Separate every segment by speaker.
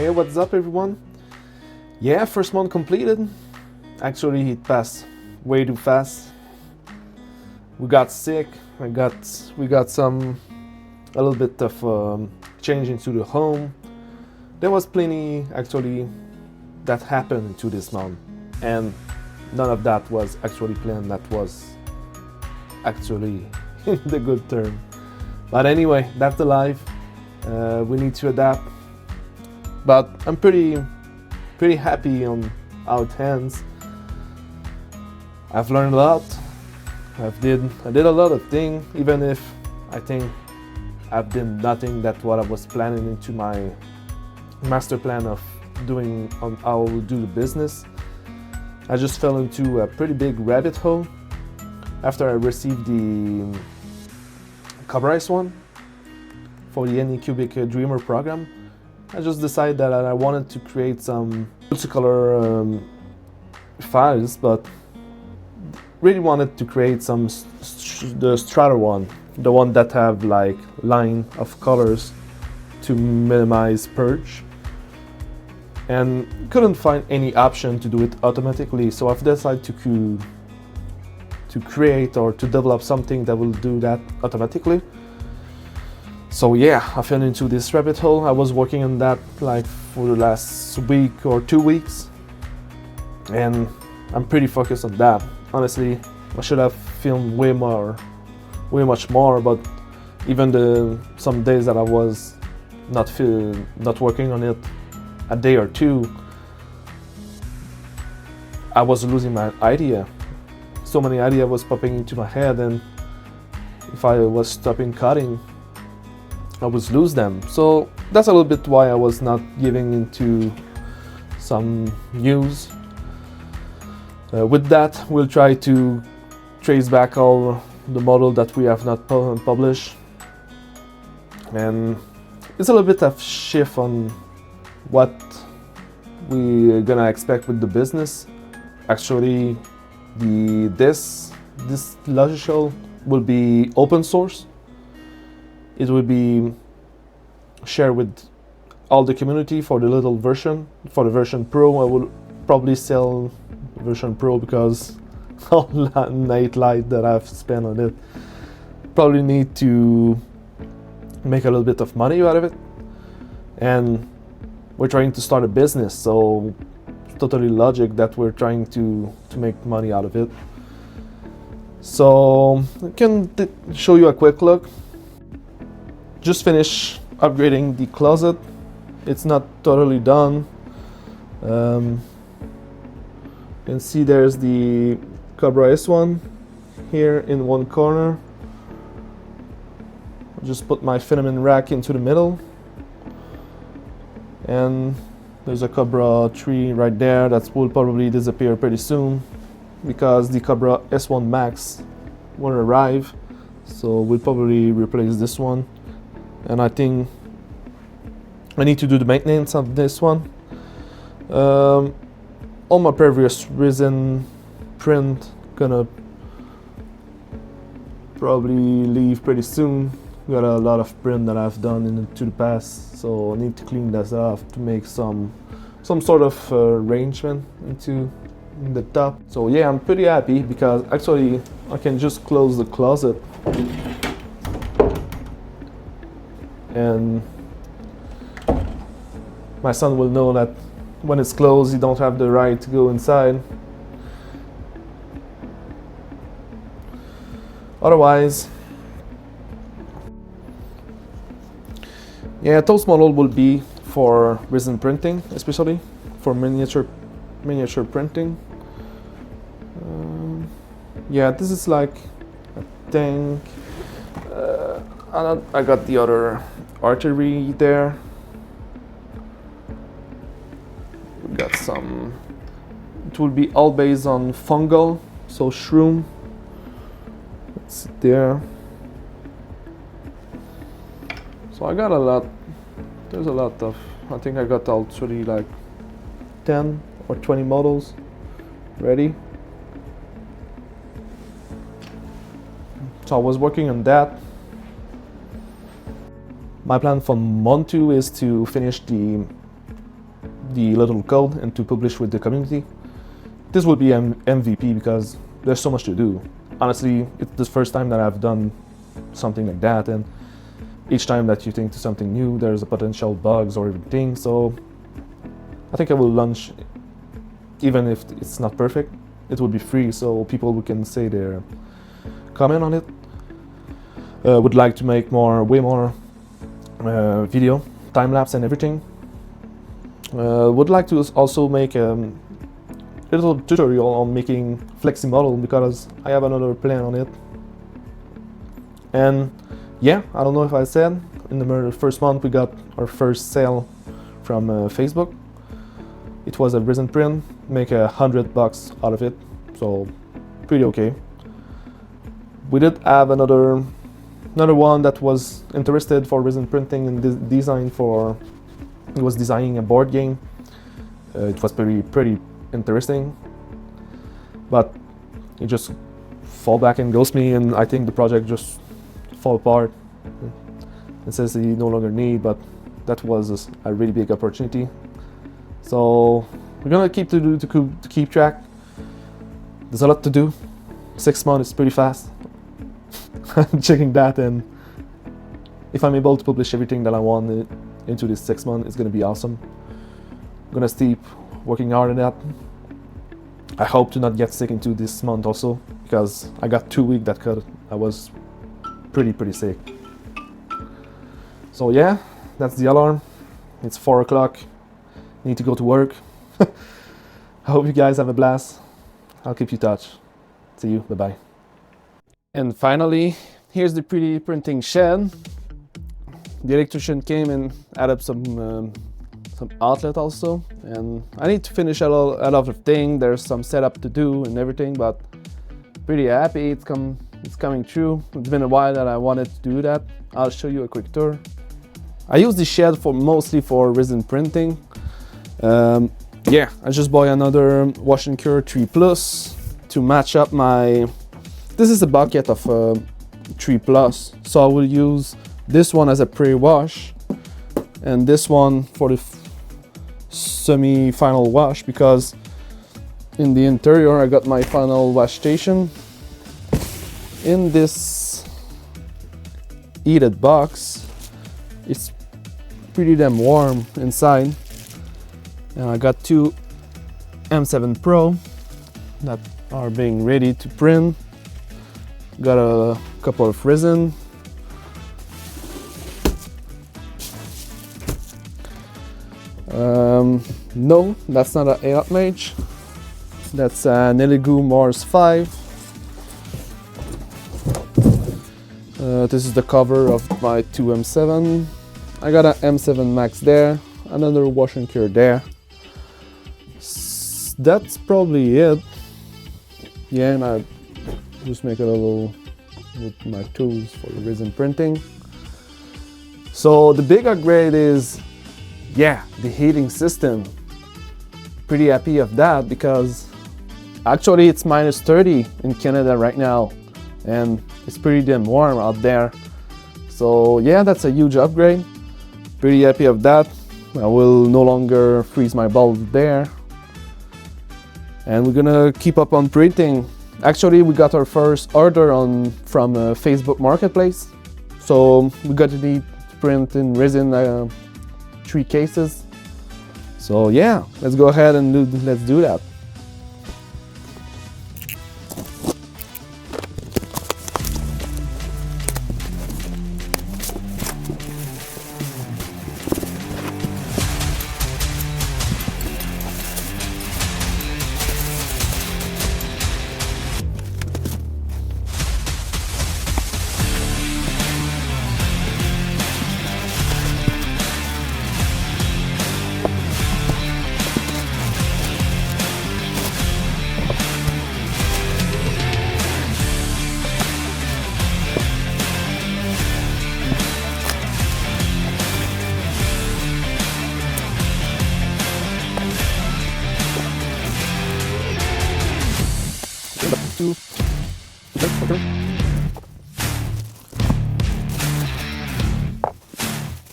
Speaker 1: Hey, what's up everyone? Yeah, first month completed. Actually, it passed way too fast. We got sick. We got a little bit of change into the home. There was plenty actually that happened to this month, and none of that was actually planned. That was actually in the good term. But anyway, that's the life. We need to adapt. But I'm pretty happy on how it ends. I've learned a lot. I did a lot of things, even if I think I've done nothing that what I was planning into my master plan of doing on how I will do the business. I just fell into a pretty big rabbit hole after I received the Cobra S1 for the anycubic Dreamer program. I just decided that I wanted to create some multicolor files, but really wanted to create some the Strata one, the one that have like line of colors to minimize purge, and couldn't find any option to do it automatically. So I've decided to create or to develop something that will do that automatically. So yeah, I fell into this rabbit hole. I was working on that like for the last week or 2 weeks, and I'm pretty focused on that. Honestly, I should have filmed way much more, but even some days that I was not working on it, a day or two, I was losing my idea. So many ideas was popping into my head, and if I was stopping cutting, I would lose them. So that's a little bit why I was not giving into some news. With that, we'll try to trace back all the model that we have not published, and it's a little bit of shift on what we're gonna expect with the business. Actually, this logical will be open source. It will be shared with all the community for the little version. For the version Pro, I will probably sell version Pro because all that night light that I've spent on it, probably need to make a little bit of money out of it. And we're trying to start a business, so it's totally logic that we're trying to make money out of it. So I can show you a quick look. Just finished upgrading the closet. It's not totally done. You can see there's the Cobra S1 here in one corner. I'll just put my filament rack into the middle, and there's a Cobra 3 right there that will probably disappear pretty soon because the Cobra S1 Max won't arrive, so we'll probably replace this one. And I think I need to do the maintenance of this one. All my previous resin print gonna probably leave pretty soon. Got a lot of print that I've done into the past, so I need to clean that off to make some sort of arrangement into the top. So yeah, I'm pretty happy because actually I can just close the closet, and my son will know that when it's closed, you don't have the right to go inside. Otherwise, yeah, those model will be for resin printing, especially for miniature printing. Yeah, this is like a tank. I got the other artery there. We got some. It will be all based on fungal, so shroom. It's there. So I got a lot. There's a lot of. I think I got already like 10 or 20 models ready. So I was working on that. My plan for month 2 is to finish the the little code and to publish with the community. This will be an MVP because there's so much to do. Honestly, it's the first time that I've done something like that, and each time that you think to something new, there's a potential bugs or everything. So I think I will launch, even if it's not perfect, it will be free, so people can say their comment on it. Would like to make way more video, time lapse and everything. Would like to also make a little tutorial on making flexi model because I have another plan on it. And yeah, I don't know if I said, in the first month we got our first sale from Facebook. It was a resin print, make $100 out of it, so pretty okay. We did have another one that was interested for resin printing and design for. He was designing a board game. It was pretty interesting, but he just fall back and ghost me, and I think the project just fall apart. It says he no longer need, but that was a really big opportunity. So we're gonna keep to keep track. There's a lot to do. 6 months is pretty fast. I'm checking that, and if I'm able to publish everything that I want into this 6 months, it's gonna be awesome. I'm gonna keep working hard on that. I hope to not get sick into this month also, because I got 2 weeks that I was pretty sick. So yeah, that's the alarm. It's 4 o'clock. Need to go to work. I hope you guys have a blast. I'll keep you in touch. See you. Bye-bye. And finally, here's the pretty printing shed. The electrician came and added up some outlet also, and I need to finish a lot of things. There's some setup to do and everything, but pretty happy it's coming true. It's been a while that I wanted to do that. I'll show you a quick tour. I use this shed mostly for resin printing. Yeah, I just bought another Wash and Cure 3 Plus to match up my. This is a bucket of 3 Plus, so I will use this one as a pre-wash and this one for the semi-final wash, because in the interior I got my final wash station in this heated box. It's pretty damn warm inside, and I got 2 M7 Pro that are being ready to print. Got a couple of resin. No, that's not an 8 mage. That's an Elegoo Mars 5. This is the cover of my 2 M7. I got an M7 Max there, another Wash and Cure there. That's probably it. Yeah, and I just make a little with my tools for the resin printing. So the big upgrade is, yeah, the heating system. Pretty happy of that, because actually it's minus 30 in Canada right now, and it's pretty damn warm out there. So yeah, that's a huge upgrade. Pretty happy of that. I will no longer freeze my bulb there. And we're gonna keep up on printing. Actually, we got our first order from Facebook Marketplace. So we got to need to print in resin 3 cases. So yeah, let's go ahead and let's do that.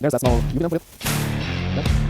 Speaker 1: There's that small. You can put it.